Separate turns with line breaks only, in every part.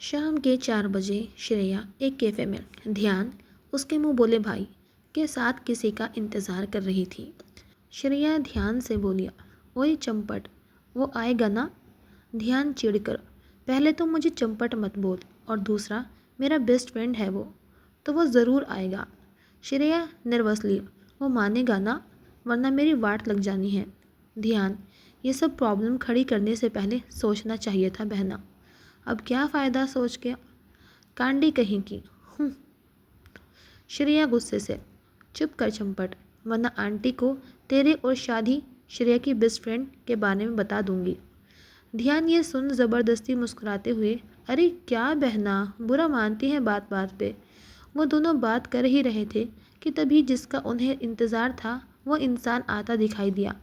शाम के 4 बजे श्रेया एक कैफ़े में ध्यान उसके मुंह बोले भाई के साथ किसी का इंतज़ार कर रही थी। श्रेया ध्यान से बोलिया, ओए चंपट, वो आएगा ना? ध्यान चिढ़कर, पहले तो मुझे चंपट मत बोल, और दूसरा मेरा बेस्ट फ्रेंड है वो, तो वो ज़रूर आएगा। श्रेया नर्वसली, वो मानेगा ना, वरना मेरी वाट लग जानी है। ध्यान, ये सब प्रॉब्लम खड़ी करने से पहले सोचना चाहिए था बहना। अब क्या फ़ायदा सोच के, कांडी कहीं की। श्रेया गुस्से से, चुप कर चंपट, वरना आंटी को तेरे और शादी श्रेया की बेस्ट फ्रेंड के बारे में बता दूंगी। ध्यान ये सुन ज़बरदस्ती मुस्कुराते हुए, अरे क्या बहना, बुरा मानती है बात बात पे। वो दोनों बात कर ही रहे थे कि तभी जिसका उन्हें इंतज़ार था वो इंसान आता दिखाई दिया।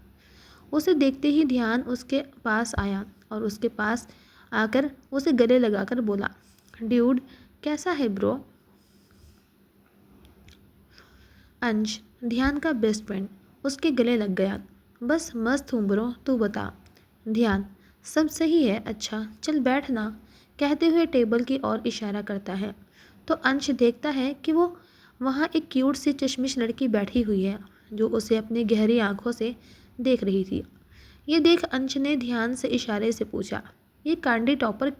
उसे देखते ही ध्यान उसके पास आया और उसके पास आकर उसे गले लगाकर बोला, ड्यूड कैसा है ब्रो? अंश, ध्यान का बेस्ट फ्रेंड, उसके गले लग गया। बस मस्त हूँ ब्रो, तू बता। ध्यान, सब सही है, अच्छा चल बैठ ना, कहते हुए टेबल की ओर इशारा करता है तो अंश देखता है कि वो वहाँ एक क्यूट सी चश्मिश लड़की बैठी हुई है जो उसे अपनी गहरी आंखों से देख रही थी। ये देख अंश ने ध्यान से इशारे से पूछा, ये कांडी टॉपर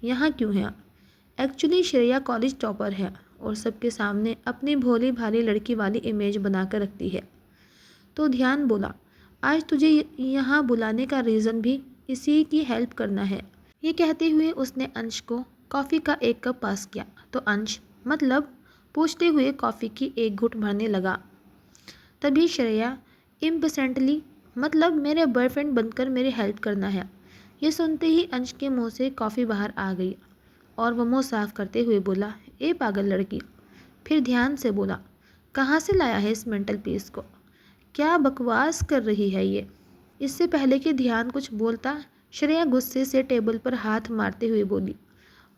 यहाँ क्यों है? एक्चुअली श्रेया कॉलेज टॉपर है और सबके सामने अपनी भोली भाली लड़की वाली इमेज बनाकर रखती है। तो ध्यान बोला, आज तुझे यहाँ बुलाने का रीज़न भी इसी की हेल्प करना है। ये कहते हुए उसने अंश को कॉफ़ी का एक कप पास किया तो अंश मतलब पूछते हुए कॉफ़ी की एक घुट भरने लगा। तभी श्रेया इम्पेशेंटली, मतलब मेरे बॉयफ्रेंड बनकर मेरी हेल्प करना है। ये सुनते ही अंश के मुंह से कॉफ़ी बाहर आ गई और वह मुंह साफ करते हुए बोला, ए पागल लड़की। फिर ध्यान से बोला, कहाँ से लाया है इस मेंटल पीस को? क्या बकवास कर रही है ये? इससे पहले कि ध्यान कुछ बोलता, श्रेया गुस्से से टेबल पर हाथ मारते हुए बोली,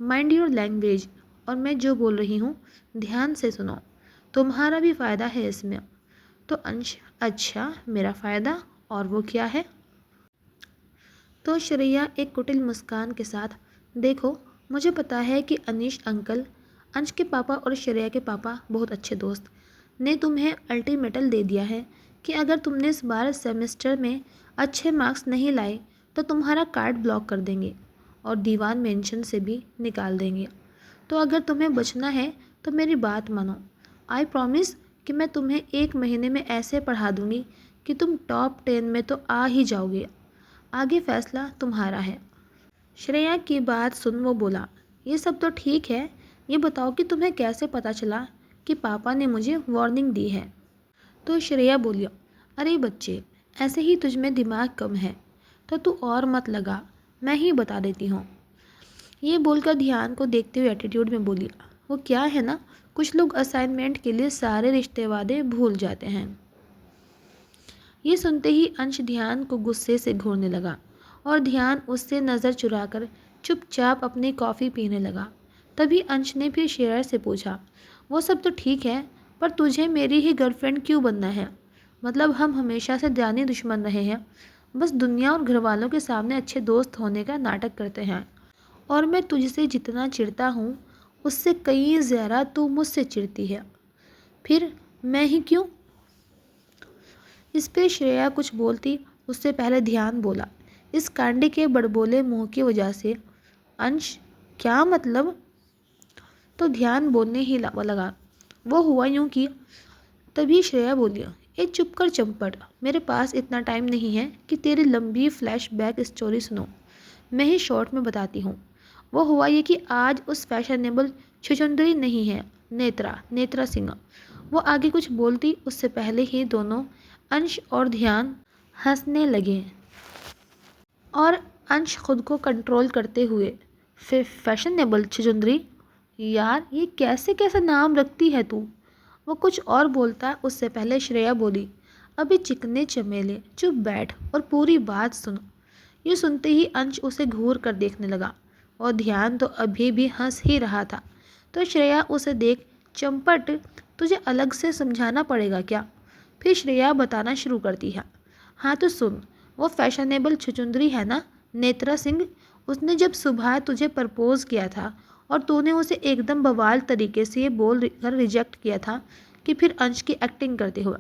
माइंड योर लैंग्वेज, और मैं जो बोल रही हूँ ध्यान से सुनो, तुम्हारा भी फ़ायदा है इसमें। तो अंश, अच्छा मेरा फ़ायदा, और वो क्या है? तो श्रेया एक कुटिल मुस्कान के साथ, देखो मुझे पता है कि अनीश अंकल, अंश के पापा और श्रेया के पापा बहुत अच्छे दोस्त ने तुम्हें अल्टीमेटल दे दिया है कि अगर तुमने इस बार सेमेस्टर में अच्छे मार्क्स नहीं लाए तो तुम्हारा कार्ड ब्लॉक कर देंगे और दीवान मेंशन से भी निकाल देंगे। तो अगर तुम्हें बचना है तो मेरी बात मानो। आई प्रॉमिस कि मैं तुम्हें 1 महीने में ऐसे पढ़ा दूंगी कि तुम टॉप 10 में तो आ ही जाओगे। आगे फैसला तुम्हारा है। श्रेया की बात सुन वो बोला, ये सब तो ठीक है, ये बताओ कि तुम्हें कैसे पता चला कि पापा ने मुझे वार्निंग दी है? तो श्रेया बोलियो, अरे बच्चे, ऐसे ही तुझ में दिमाग कम है तो तू और मत लगा, मैं ही बता देती हूँ। ये बोलकर ध्यान को देखते हुए एटीट्यूड में बोली, वो क्या है ना, कुछ लोग असाइनमेंट के लिए सारे रिश्ते वादे भूल जाते हैं। ये सुनते ही अंश ध्यान को गुस्से से घूरने लगा और ध्यान उससे नज़र चुराकर चुपचाप अपनी कॉफ़ी पीने लगा। तभी अंश ने फिर श्रेया से पूछा, वो सब तो ठीक है, पर तुझे मेरी ही गर्लफ्रेंड क्यों बनना है? मतलब हम हमेशा से जाने दुश्मन रहे हैं, बस दुनिया और घर वालों के सामने अच्छे दोस्त होने का नाटक करते हैं, और मैं तुझसे जितना चिढ़ता हूँ उससे कई ज़्यादा तू मुझसे चिढ़ती है। फिर मैं ही क्यों? इस पे श्रेया कुछ बोलती उससे पहले ध्यान बोला, इस कांडी के बड़बोले मुंह की वजह से। अंश, क्या मतलब? तो ध्यान बोलने ही लगा, वो हुआ यूं कि। तभी श्रेया बोली, ए चुप कर चंपट, मेरे पास इतना टाइम नहीं है कि तेरी लंबी फ्लैशबैक स्टोरी सुनो, मैं ही शॉर्ट में बताती हूँ। वो हुआ ये कि आज उस फैशनेबल छुछुंदरी नहीं है, नेत्रा सिंह। वो आगे कुछ बोलती उससे पहले ही दोनों अंश और ध्यान हंसने लगे और अंश खुद को कंट्रोल करते हुए, फैशनेबल छुछुंदरी, यार ये कैसे कैसे नाम रखती है तू? वो कुछ और बोलता उससे पहले श्रेया बोली, अभी चिकने चमेले, चुप बैठ और पूरी बात सुनो। ये सुनते ही अंश उसे घूर कर देखने लगा और ध्यान तो अभी भी हंस ही रहा था। तो श्रेया उसे देख, चंपट तुझे अलग से समझाना पड़ेगा क्या? फिर श्रेया बताना शुरू करती है, हाँ तो सुन, वो फैशनेबल छुछुंदरी है ना, नेत्रा सिंह, उसने जब सुबह तुझे प्रपोज किया था और तूने उसे एकदम बवाल तरीके से ये बोल कर रिजेक्ट किया था कि फिर अंश की एक्टिंग करते हुए,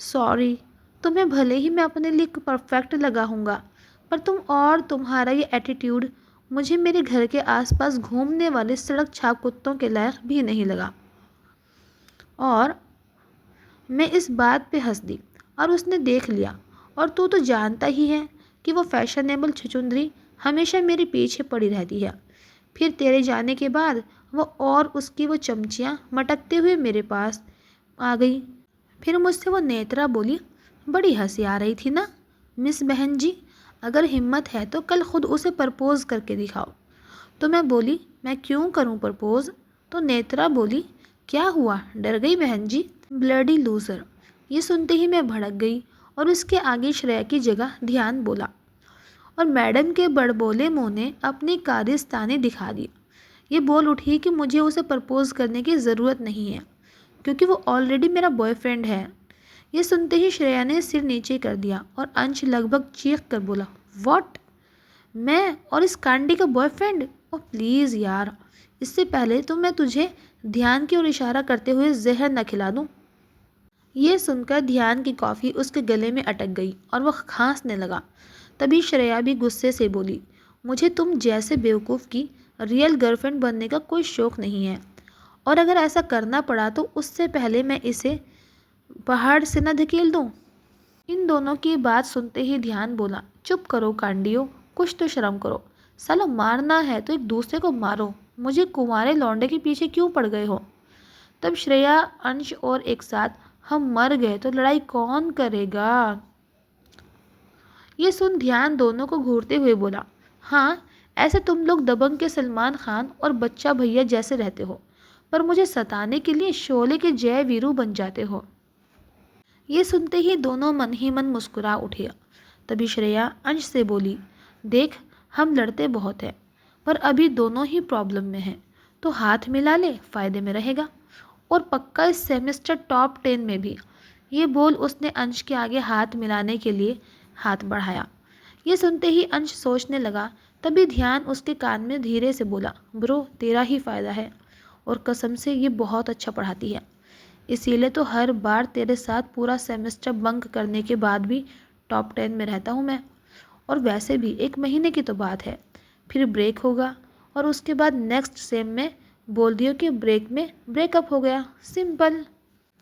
सॉरी, तुम्हें भले ही मैं अपने लिए परफेक्ट लगाऊंगा, पर तुम और तुम्हारा ये एटीट्यूड मुझे मेरे घर के आसपास घूमने वाले सड़क छाप कुत्तों के लायक भी नहीं लगा। और मैं इस बात पे हंस दी और उसने देख लिया। और तू तो जानता ही है कि वो फैशनेबल छुछुंदरी हमेशा मेरे पीछे पड़ी रहती है। फिर तेरे जाने के बाद वो और उसकी वो चमचियाँ मटकते हुए मेरे पास आ गई। फिर मुझसे वो नेत्रा बोली, बड़ी हंसी आ रही थी ना मिस बहन जी, अगर हिम्मत है तो कल खुद उसे प्रपोज करके दिखाओ। तो मैं बोली, मैं क्यों करूं प्रपोज? तो नेत्रा बोली, क्या हुआ, डर गई बहन जी? Bloody loser. ये सुनते ही मैं भड़क गई और उसके आगे श्रेया की जगह ध्यान बोला। और मैडम के बड़बोले मुंह ने अपनी कारस्तानी दिखा दी। ये बोल उठी कि मुझे उसे प्रपोज करने की ज़रूरत नहीं है क्योंकि वो ऑलरेडी मेरा बॉयफ्रेंड है। ये सुनते ही श्रेया ने सिर नीचे कर दिया और अंश लगभग चीख कर बोला, व्हाट? मैं और इस कांडी का बॉयफ्रेंड? ओ प्लीज़ यार, इससे पहले तो मैं तुझे ध्यान की ओर इशारा करते हुए जहर न खिला दूँ। ये सुनकर ध्यान की कॉफ़ी उसके गले में अटक गई और वह खांसने लगा। तभी श्रेया भी गुस्से से बोली, मुझे तुम जैसे बेवकूफ़ की रियल गर्लफ्रेंड बनने का कोई शौक़ नहीं है, और अगर ऐसा करना पड़ा तो उससे पहले मैं इसे पहाड़ से न धकेल दूँ। इन दोनों की बात सुनते ही ध्यान बोला, चुप करो कांडियो, कुछ तो शर्म करो। साला मारना है तो एक दूसरे को मारो, मुझे कुंवारे लौंडे के पीछे क्यों पड़ गए हो? तब श्रेया, अंश और एक साथ, हम मर गए तो लड़ाई कौन करेगा? ये सुन ध्यान दोनों को घूरते हुए बोला, हाँ, ऐसे तुम लोग दबंग के सलमान खान और बच्चा भैया जैसे रहते हो, पर मुझे सताने के लिए शोले के जय वीरू बन जाते हो। ये सुनते ही दोनों मन ही मन मुस्कुरा उठे। तभी श्रेया अंश से बोली, देख, हम लड़ते बहुत हैं, पर अभी दोनों ही प्रॉब्लम में हैं, तो हाथ मिला ले, फ़ायदे में रहेगा, और पक्का इस सेमेस्टर टॉप 10 में भी। ये बोल उसने अंश के आगे हाथ मिलाने के लिए हाथ बढ़ाया। ये सुनते ही अंश सोचने लगा। तभी ध्यान उसके कान में धीरे से बोला, ब्रो, तेरा ही फ़ायदा है, और कसम से ये बहुत अच्छा पढ़ाती है, इसीलिए तो हर बार तेरे साथ पूरा सेमेस्टर बंक करने के बाद भी टॉप 10 में रहता हूँ मैं। और वैसे भी 1 महीने की तो बात है, फिर ब्रेक होगा और उसके बाद नेक्स्ट सेम में बोल दियो कि ब्रेक में ब्रेकअप हो गया, सिंपल।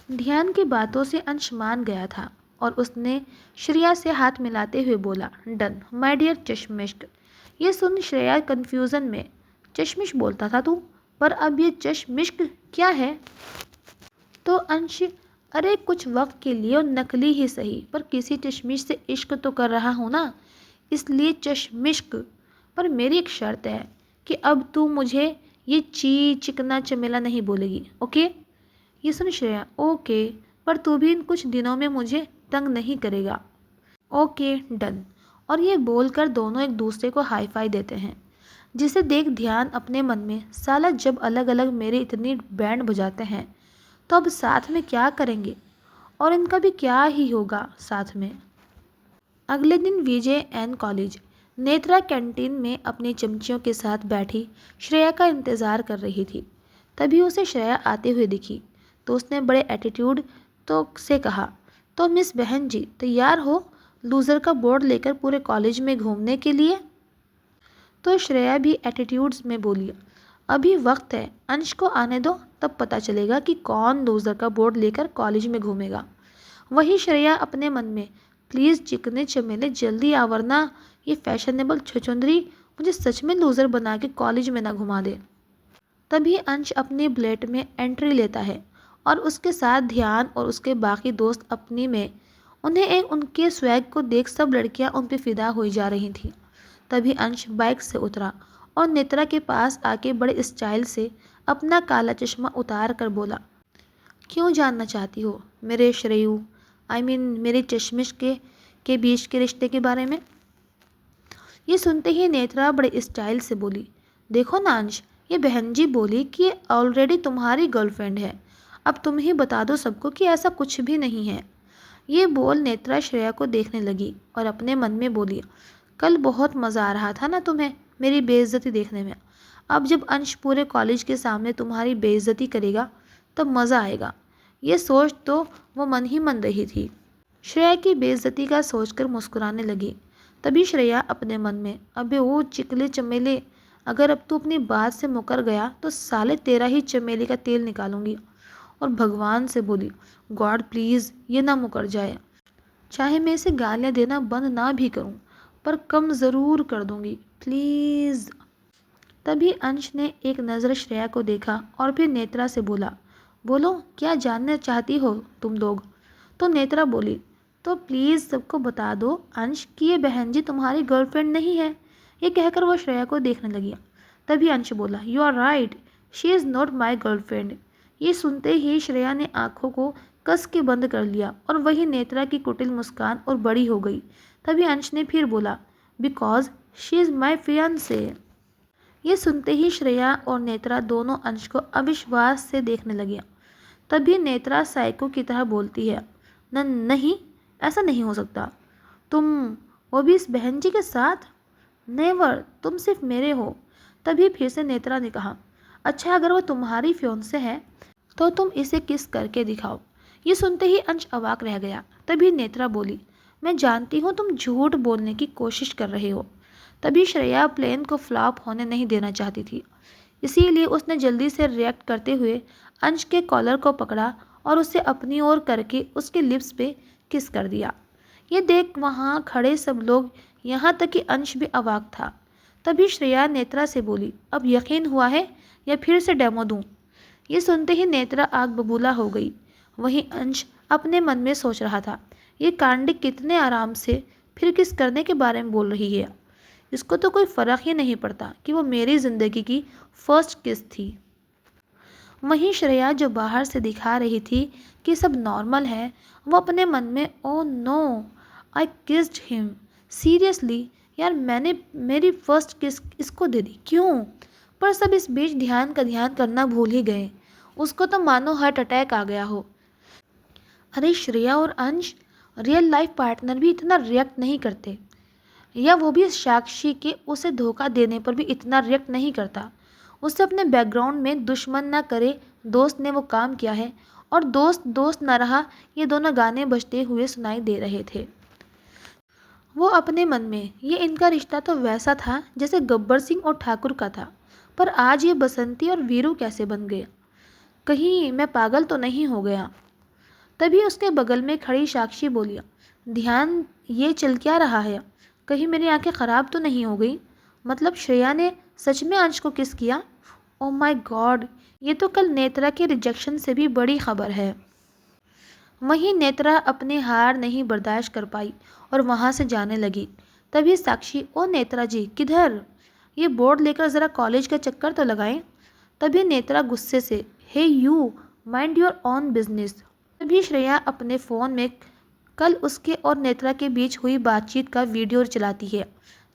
ध्यान की बातों से अंश मान गया था और उसने श्रेया से हाथ मिलाते हुए बोला, डन माय डियर चश्मिश। ये सुन श्रेया कन्फ्यूज़न में, चश्मिश बोलता था तू, पर अब ये चश्मिश क्या है? तो अंश, अरे कुछ वक्त के लिए और नकली ही सही, पर किसी चश्मिश से इश्क तो कर रहा हूँ ना, इसलिए चश्मिश्क। पर मेरी एक शर्त है कि अब तू मुझे ये चिकना चमेला नहीं बोलेगी, ओके? ये सुन श्रेया, ओके, पर तू भी इन कुछ दिनों में मुझे तंग नहीं करेगा, ओके डन। और ये बोलकर दोनों एक दूसरे को हाई फाई देते हैं, जिसे देख ध्यान अपने मन में, साला जब अलग अलग मेरे इतनी बैंड बजाते हैं तो अब साथ में क्या करेंगे, और इनका भी क्या ही होगा साथ में। अगले दिन विजय एन कॉलेज। नेत्रा कैंटीन में अपनी चमचियों के साथ बैठी श्रेया का इंतज़ार कर रही थी। तभी उसे श्रेया आते हुए दिखी तो उसने बड़े एटीट्यूड तो से कहा, तो मिस बहन जी तैयार हो लूज़र का बोर्ड लेकर पूरे कॉलेज में घूमने के लिए? तो श्रेया भी एटीट्यूड्स में बोली, अभी वक्त है, अंश को आने दो, तब पता चलेगा कि कौन लूज़र का बोर्ड लेकर कॉलेज में घूमेगा। वही श्रेया अपने मन में, प्लीज़ चिकने चमेले जल्दी आ, वरना ये फैशनेबल छुछुंदरी मुझे सच में लूज़र बना के कॉलेज में ना घुमा दे। तभी अंश अपने बुलेट में एंट्री लेता है और उसके साथ ध्यान और उसके बाकी दोस्त अपनी में। उनके स्वैग को देख सब लड़कियां उन पर फिदा हुई जा रही थीं। तभी अंश बाइक से उतरा और नेत्रा के पास आके बड़े स्टाइल से अपना काला चश्मा उतार कर बोला, क्यों जानना चाहती हो मेरे श्रेयू, मेरे चश्मिश के बीच के रिश्ते के बारे में? ये सुनते ही नेत्रा बड़े स्टाइल से बोली, देखो ना अंश, ये बहन जी बोली कि ये ऑलरेडी तुम्हारी गर्लफ्रेंड है, अब तुम ही बता दो सबको कि ऐसा कुछ भी नहीं है। ये बोल नेत्रा श्रेया को देखने लगी और अपने मन में बोली, कल बहुत मज़ा आ रहा था ना तुम्हें मेरी बेइज्जती देखने में, अब जब अंश पूरे कॉलेज के सामने तुम्हारी बेइज्जती करेगा तब मज़ा आएगा। ये सोच तो वो मन ही मन रही थी। श्रेया की बेइज्जती का सोचकर मुस्कुराने लगी। तभी श्रेया अपने मन में, अबे वो चिकले चमेले, अगर अब तू अपनी बात से मुकर गया तो साले तेरा ही चमेली का तेल निकालूंगी। और भगवान से बोली, गॉड प्लीज़ ये ना मुकर जाए। चाहे मैं इसे गालियाँ देना बंद ना भी करूँ, पर कम ज़रूर कर दूंगी, प्लीज़। तभी अंश ने एक नज़र श्रेया को देखा और फिर नेत्रा से बोला, बोलो क्या जानना चाहती हो तुम लोग। तो नेत्रा बोली, तो प्लीज़ सबको बता दो अंश कि ये बहन जी तुम्हारी गर्लफ्रेंड नहीं है। ये कहकर वो श्रेया को देखने लगी। तभी अंश बोला, you are right, she is not my girlfriend. ये सुनते ही श्रेया ने आंखों को कस के बंद कर लिया और वही नेत्रा की कुटिल मुस्कान और बड़ी हो गई। तभी अंश ने फिर बोला, because she is my fiancee. ये सुनते ही श्रेया और नेत्रा दोनों अंश को अविश्वास से देखने लगी। तभी नेत्रा साइको की तरह बोलती है, नहीं, ऐसा नहीं हो सकता। तुम, वो भी इस बहन जी के साथ? नेवर, तुम सिर्फ मेरे हो। तभी फिर से नेत्रा ने कहा, अच्छा अगर वो तुम्हारी फियांसे है तो तुम इसे किस करके दिखाओ। ये सुनते ही अंश अवाक रह गया। तभी नेत्रा बोली, मैं जानती हूँ तुम झूठ बोलने की कोशिश कर रहे हो। तभी श्रेया प्लेन को फ्लॉप होने नहीं देना चाहती थी, इसीलिए उसने जल्दी से रिएक्ट करते हुए अंश के कॉलर को पकड़ा और उसे अपनी ओर करके उसके लिप्स पे किस कर दिया। ये देख वहाँ खड़े सब लोग, यहाँ तक कि अंश भी अवाक था। तभी श्रेया नेत्रा से बोली, अब यकीन हुआ है या फिर से डेमो दूँ। ये सुनते ही नेत्रा आग बबूला हो गई। वहीं अंश अपने मन में सोच रहा था, ये कांडिक कितने आराम से फिर किस करने के बारे में बोल रही है। इसको तो कोई फ़र्क ही नहीं पड़ता कि वो मेरी ज़िंदगी की फर्स्ट किस थी। वहीं श्रेया जो बाहर से दिखा रही थी कि सब नॉर्मल है, वो अपने मन में, oh no, I kissed him, seriously यार मैंने मेरी फर्स्ट किस इसको दे दी, क्यों? पर सब इस बीच ध्यान करना भूल ही गए। उसको तो मानो हार्ट अटैक आ गया हो। अरे श्रेया और अंश रियल लाइफ पार्टनर भी इतना रिएक्ट नहीं करते, या वो भी साक्षी के उसे धोखा देने पर भी इतना रिएक्ट नहीं करता। उससे अपने बैकग्राउंड में दुश्मन ना करे दोस्त ने वो काम किया है, और दोस्त दोस्त ना रहा, ये दोनों गाने बजते हुए सुनाई दे रहे थे। वो अपने मन में, ये इनका रिश्ता तो वैसा था जैसे गब्बर सिंह और ठाकुर का था, पर आज ये बसंती और वीरू कैसे बन गए? कहीं मैं पागल तो नहीं हो गया? तभी उसके बगल में खड़ी साक्षी बोली, ध्यान ये चल क्या रहा है? कहीं मेरी आंखें ख़राब तो नहीं हो गई? मतलब श्रेया ने सच में अंश को किस किया? ओह माय गॉड, ये तो कल नेत्रा के रिजेक्शन से भी बड़ी खबर है। वहीं नेत्रा अपनी हार नहीं बर्दाश्त कर पाई और वहाँ से जाने लगी। तभी साक्षी, ओ नेत्रा जी किधर? ये बोर्ड लेकर ज़रा कॉलेज का चक्कर तो लगाएं। तभी नेत्रा गुस्से से, hey you, mind your own business. तभी श्रेया अपने फ़ोन में कल उसके और नेत्रा के बीच हुई बातचीत का वीडियो चलाती है,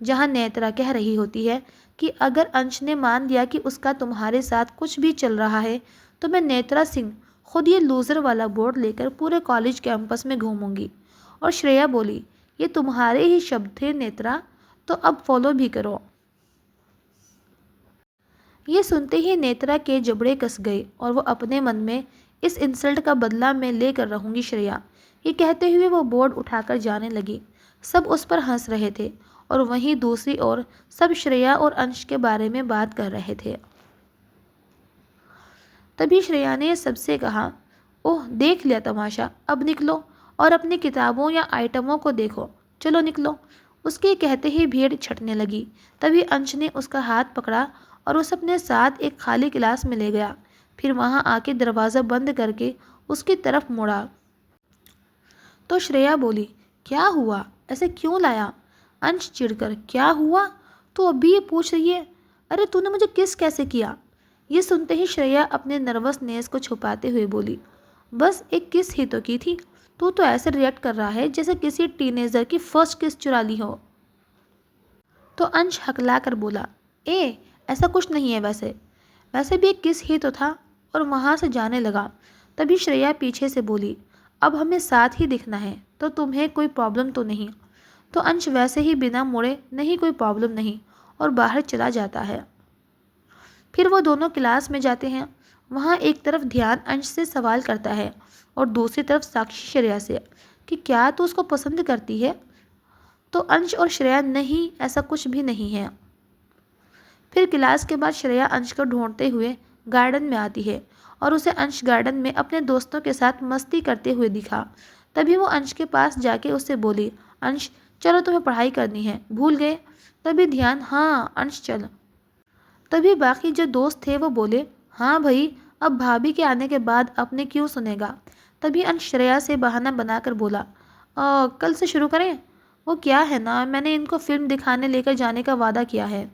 जहां नेत्रा कह रही होती है कि अगर अंश ने मान लिया कि उसका तुम्हारे साथ कुछ भी चल रहा है तो मैं नेत्रा सिंह खुद ये लूज़र वाला बोर्ड लेकर पूरे कॉलेज कैंपस में घूमूंगी। और श्रेया बोली, ये तुम्हारे ही शब्द थे नेत्रा, तो अब फॉलो भी करो। ये सुनते ही नेत्रा के जबड़े कस गए और वो अपने मन में, इस इंसल्ट का बदला मैं लेकर रहूंगी श्रेया। ये कहते हुए वो बोर्ड उठाकर जाने लगी। सब उस पर हंस रहे थे और वहीं दूसरी ओर सब श्रेया और अंश के बारे में बात कर रहे थे। तभी श्रेया ने सबसे कहा, ओह देख लिया तमाशा, अब निकलो और अपनी किताबों या आइटमों को देखो, चलो निकलो। उसके कहते ही भीड़ छटने लगी। तभी अंश ने उसका हाथ पकड़ा और उसे अपने साथ एक खाली क्लास में ले गया। फिर वहाँ आके दरवाज़ा बंद करके उसकी तरफ मुड़ा। तो श्रेया बोली, क्या हुआ, ऐसे क्यों लाया? अंश चिढ़कर, क्या हुआ, तू अभी ये पूछ रही है? अरे तूने मुझे किस कैसे किया? ये सुनते ही श्रेया अपने नर्वसनेस को छुपाते हुए बोली, बस एक किस ही तो की थी। तू तो ऐसे रिएक्ट कर रहा है जैसे किसी टीनेजर की फर्स्ट किस चुरा ली हो। तो अंश हकला कर बोला, ऐसा कुछ नहीं है, वैसे भी एक किस ही तो था, और वहाँ से जाने लगा। तभी श्रेया पीछे से बोली, अब हमें साथ ही दिखना है, तो तुम्हें कोई प्रॉब्लम तो नहीं? तो अंश वैसे ही बिना मुड़े, नहीं कोई प्रॉब्लम नहीं, और बाहर चला जाता है। फिर वो दोनों क्लास में जाते हैं। वहाँ एक तरफ ध्यान अंश से सवाल करता है और दूसरी तरफ साक्षी श्रेया से कि क्या तू उसको पसंद करती है। तो अंश और श्रेया, नहीं, ऐसा कुछ भी नहीं है। फिर क्लास के बाद श्रेया अंश को ढूंढते हुए गार्डन में आती है और उसे अंश गार्डन में अपने दोस्तों के साथ मस्ती करते हुए दिखा। तभी वो अंश के पास जाके उससे बोली, अंश चलो, तुम्हें पढ़ाई करनी है, भूल गए। तभी ध्यान, हाँ अंश चल। तभी बाकी जो दोस्त थे वो बोले, हाँ भाई, अब भाभी के आने के बाद अपने क्यों सुनेगा। तभी अंश श्रेया से बहाना बनाकर बोला, कल से शुरू करें। वो क्या है ना, मैंने इनको फिल्म दिखाने लेकर जाने का वादा किया है।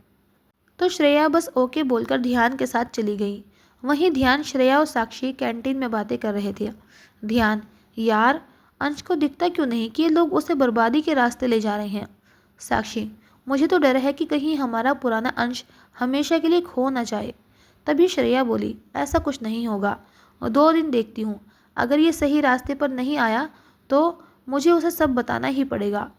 तो श्रेया बस ओके बोलकर ध्यान के साथ चली गई। वहीं ध्यान, श्रेया और साक्षी कैंटीन में बातें कर रहे थे। ध्यान, यार अंश को दिखता क्यों नहीं कि ये लोग उसे बर्बादी के रास्ते ले जा रहे हैं। साक्षी, मुझे तो डर है कि कहीं हमारा पुराना अंश हमेशा के लिए खो ना जाए। तभी श्रेया बोली, ऐसा कुछ नहीं होगा, 2 दिन देखती हूँ, अगर ये सही रास्ते पर नहीं आया तो मुझे उसे सब बताना ही पड़ेगा।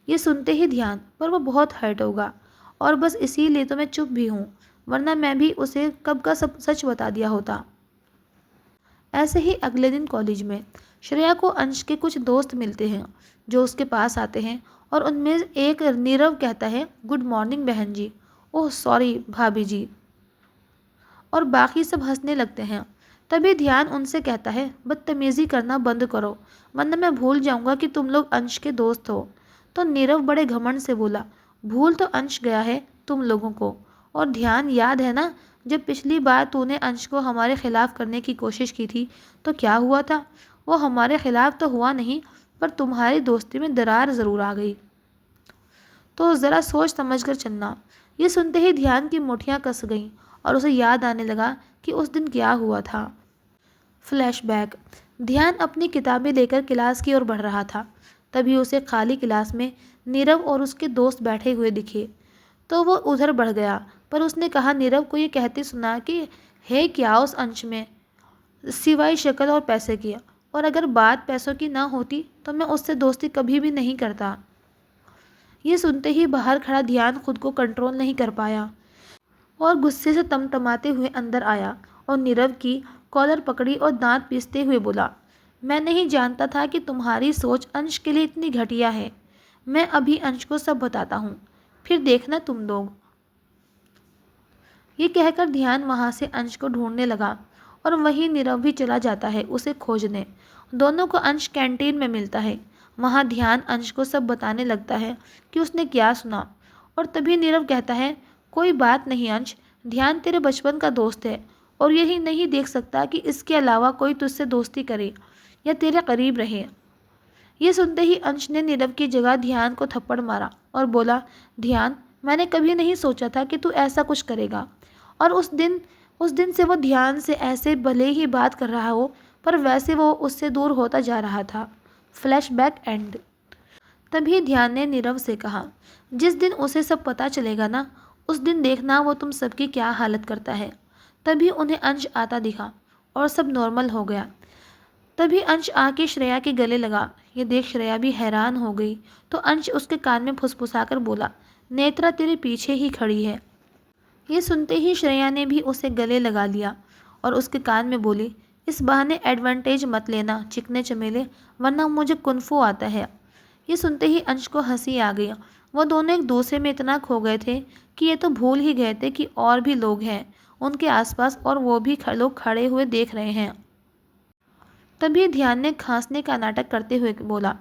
ये सुनते ही ध्यान, पर वो बहुत हर्ट होगा और बस इसीलिए तो मैं चुप भी हूँ, वरना मैं भी उसे कब का सब सच बता दिया होता। ऐसे ही अगले दिन कॉलेज में श्रेया को अंश के कुछ दोस्त मिलते हैं जो उसके पास आते हैं और उनमें एक नीरव कहता है, गुड मॉर्निंग बहन जी। ओह सॉरी भाभी जी। और बाकी सब हंसने लगते हैं। तभी ध्यान उनसे कहता है, बदतमीजी करना बंद करो, वरना मैं भूल जाऊंगा कि तुम लोग अंश के दोस्त हो। तो नीरव बड़े घमंड से बोला, भूल तो अंश गया है तुम लोगों को। और ध्यान, याद है ना, जब पिछली बार तूने अंश को हमारे खिलाफ करने की कोशिश की थी तो क्या हुआ था। वो हमारे खिलाफ तो हुआ नहीं, पर तुम्हारी दोस्ती में दरार ज़रूर आ गई। तो ज़रा सोच समझ कर चलना। ये सुनते ही ध्यान की मुठियाँ कस गईं और उसे याद आने लगा कि उस दिन क्या हुआ था। फ्लैशबैक। ध्यान अपनी किताबें लेकर क्लास की ओर बढ़ रहा था। तभी उसे खाली क्लास में नीरव और उसके दोस्त बैठे हुए दिखे। तो वो उधर बढ़ गया, पर उसने कहा, नीरव को ये कहते सुना कि है क्या उस अंश में सिवाय शक्ल और पैसे की, और अगर बात पैसों की ना होती तो मैं उससे दोस्ती कभी भी नहीं करता। ये सुनते ही बाहर खड़ा ध्यान खुद को कंट्रोल नहीं कर पाया और गुस्से से तमतमाते हुए अंदर आया और नीरव की कॉलर पकड़ी और दांत पीसते हुए बोला, मैं नहीं जानता था कि तुम्हारी सोच अंश के लिए इतनी घटिया है। मैं अभी अंश को सब बताता हूँ, फिर देखना तुम लोग। ये कहकर ध्यान वहाँ से अंश को ढूंढने लगा और वहीं नीरव भी चला जाता है उसे खोजने। दोनों को अंश कैंटीन में मिलता है। वहाँ ध्यान अंश को सब बताने लगता है कि उसने क्या सुना। और तभी नीरव कहता है, कोई बात नहीं अंश, ध्यान तेरे बचपन का दोस्त है और यही नहीं देख सकता कि इसके अलावा कोई तुझसे दोस्ती करे या तेरे करीब रहे। ये सुनते ही अंश ने नीरव की जगह ध्यान को थप्पड़ मारा और बोला, ध्यान, मैंने कभी नहीं सोचा था कि तू ऐसा कुछ करेगा। और उस दिन से वो ध्यान से ऐसे भले ही बात कर रहा हो, पर वैसे वो उससे दूर होता जा रहा था। Flashback and. तभी ध्यान ने नीरव से कहा, जिस दिन उसे सब पता चलेगा ना, उस दिन देखना वो तुम सबकी क्या हालत करता है। तभी उन्हें अंश आता दिखा और सब नॉर्मल हो गया। तभी अंश आके श्रेया के गले लगा। ये देख श्रेया भी हैरान हो गई। तो अंश उसके कान में फुसफुसाकर बोला, नेत्रा तेरे पीछे ही खड़ी है। ये सुनते ही श्रेया ने भी उसे गले लगा लिया और उसके कान में बोली, इस बहाने एडवांटेज मत लेना चिकने चमेले, वरना मुझे कुनफू आता है। ये सुनते ही अंश को हंसी आ गई। वो दोनों एक दूसरे में इतना खो गए थे कि ये तो भूल ही गए थे कि और भी लोग हैं उनके आसपास और वो भी लोग खड़े हुए देख रहे हैं। तभी ध्यान ने खांसने का नाटक करते हुए बोला,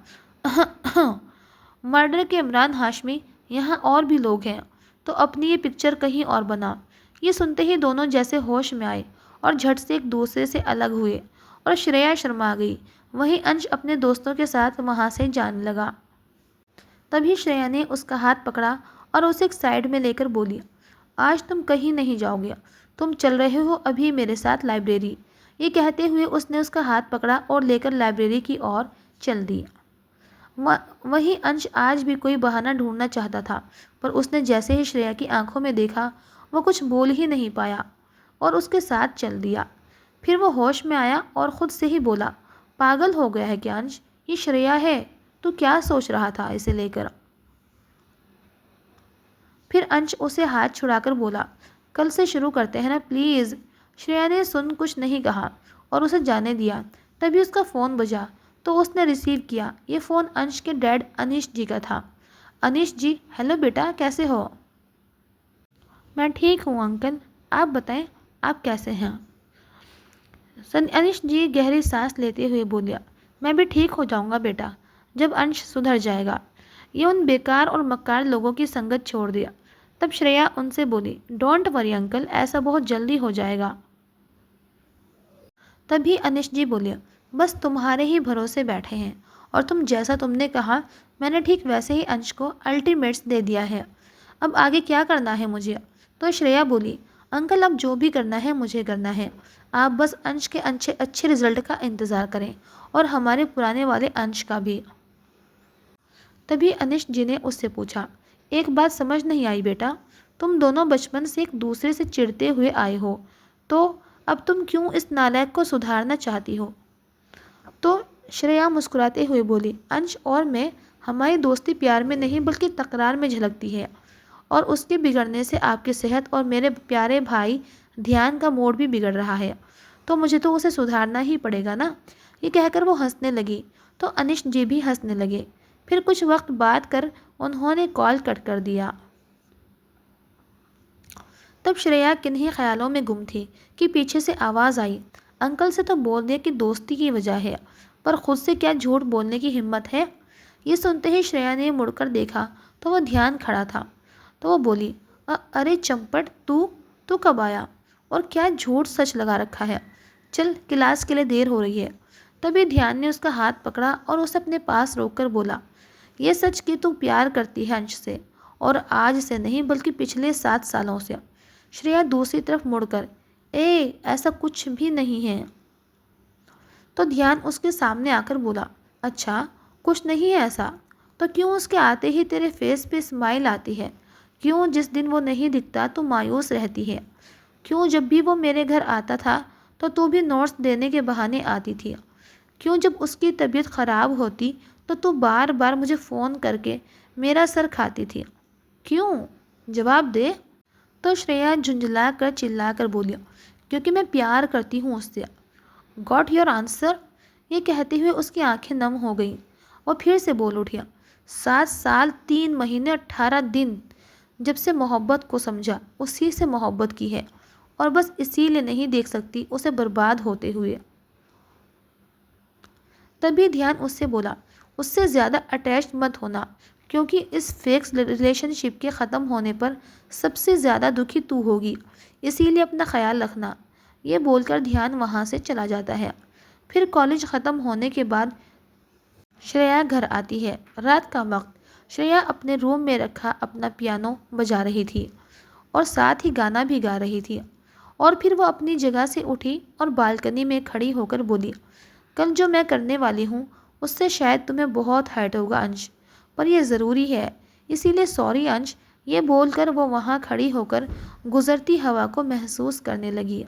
मर्डर के इमरान हाशमी, यहाँ और भी लोग हैं, तो अपनी ये पिक्चर कहीं और बना। ये सुनते ही दोनों जैसे होश में आए और झट से एक दूसरे से अलग हुए और श्रेया शर्मा गई। वहीं अंश अपने दोस्तों के साथ वहाँ से जाने लगा। तभी श्रेया ने उसका हाथ पकड़ा और उसे एक साइड में लेकर बोली, आज तुम कहीं नहीं जाओगे, तुम चल रहे हो अभी मेरे साथ लाइब्रेरी। ये कहते हुए उसने उसका हाथ पकड़ा और लेकर लाइब्रेरी की ओर चल दिया। वहीं अंश आज भी कोई बहाना ढूंढना चाहता था, पर उसने जैसे ही श्रेया की आंखों में देखा, वो कुछ बोल ही नहीं पाया और उसके साथ चल दिया। फिर वो होश में आया और ख़ुद से ही बोला, पागल हो गया है क्या अंश, ये श्रेया है, तू क्या सोच रहा था इसे लेकर। फिर अंश उसे हाथ छुड़ाकर बोला, कल से शुरू करते हैं ना प्लीज़। श्रेया ने सुन कुछ नहीं कहा और उसे जाने दिया। तभी उसका फ़ोन बजा तो उसने रिसीव किया। ये फ़ोन अंश के डैड अनीश जी का था। अनीश जी, हेलो बेटा, कैसे हो? मैं ठीक हूँ अंकल, आप बताएं, आप कैसे हैं? अनीश जी गहरी सांस लेते हुए बोलिया, मैं भी ठीक हो जाऊंगा बेटा, जब अंश सुधर जाएगा। ये उन बेकार और मक्कार लोगों की संगत छोड़ दिया। तब श्रेया उनसे बोली, डोंट वरी अंकल, ऐसा बहुत जल्दी हो जाएगा। तभी अनिश जी बोले, बस तुम्हारे ही भरोसे बैठे हैं और तुम जैसा तुमने कहा मैंने ठीक वैसे ही अंश को अल्टीमेट्स दे दिया है। अब आगे क्या करना है मुझे? तो श्रेया बोली, अंकल अब जो भी करना है मुझे करना है। आप बस अंश के अच्छे अच्छे रिजल्ट का इंतज़ार करें और हमारे पुराने वाले अंश का भी। तभी अनिश जी ने उससे पूछा, एक बात समझ नहीं आई बेटा, तुम दोनों बचपन से एक दूसरे से चिढ़ते हुए आए हो, तो अब तुम क्यों इस नालायक को सुधारना चाहती हो? तो श्रेया मुस्कुराते हुए बोली, अंश और मैं, हमारी दोस्ती प्यार में नहीं बल्कि तकरार में झलकती है और उसके बिगड़ने से आपकी सेहत और मेरे प्यारे भाई ध्यान का मूड भी बिगड़ रहा है, तो मुझे तो उसे सुधारना ही पड़ेगा ना। ये कहकर वो हंसने लगी तो अनिश जी भी हंसने लगे। फिर कुछ वक्त बात कर उन्होंने कॉल कट कर दिया। तब श्रेया किन्हीं ख्यालों में गुम थी कि पीछे से आवाज़ आई, अंकल से तो बोल दिया कि दोस्ती की वजह है, पर खुद से क्या झूठ बोलने की हिम्मत है? ये सुनते ही श्रेया ने मुड़कर देखा तो वह ध्यान खड़ा था। तो वो बोली, अरे चंपट, तू तू कब आया और क्या झूठ सच लगा रखा है? चल, क्लास के लिए देर हो रही है। तभी ध्यान ने उसका हाथ पकड़ा और उसे अपने पास रोककर बोला, ये सच कि तू प्यार करती है अंश से, और आज से नहीं बल्कि पिछले 7 सालों से। श्रेया दूसरी तरफ मुड़कर, ऐसा कुछ भी नहीं है। तो ध्यान उसके सामने आकर बोला, अच्छा कुछ नहीं है ऐसा, तो क्यों उसके आते ही तेरे फेस पे स्माइल आती है? क्यों जिस दिन वो नहीं दिखता तो मायूस रहती है? क्यों जब भी वो मेरे घर आता था तो तू भी नोट्स देने के बहाने आती थी? क्यों जब उसकी तबीयत ख़राब होती तो तू बार बार मुझे फ़ोन करके मेरा सर खाती थी? क्यों? जवाब दे। तो श्रेया झुंझला कर चिल्ला कर बोली, क्योंकि मैं प्यार करती हूँ उससे। Got your answer? ये कहते हुए उसकी आंखें नम हो गईं। वो फिर से बोल उठी, 7 साल 3 महीने 18 दिन जब से मोहब्बत को समझा उसी से मोहब्बत की है, और बस इसीलिए नहीं देख सकती उसे बर्बाद होते हुए। तभी ध्यान उससे बोला, उससे ज़्यादा अटैच मत होना, क्योंकि इस फेक रिलेशनशिप के ख़त्म होने पर सबसे ज़्यादा दुखी तू होगी, इसीलिए अपना ख्याल रखना। ये बोलकर ध्यान वहाँ से चला जाता है। फिर कॉलेज ख़त्म होने के बाद श्रेया घर आती है। रात का वक्त। श्रेया अपने रूम में रखा अपना पियानो बजा रही थी और साथ ही गाना भी गा रही थी। और फिर वो अपनी जगह से उठी और बालकनी में खड़ी होकर बोली, कल जो मैं करने वाली हूँ उससे शायद तुम्हें बहुत हर्ट होगा अंश, पर यह ज़रूरी है, इसीलिए सॉरी अंश। ये बोलकर वो वहाँ खड़ी होकर गुजरती हवा को महसूस करने लगी।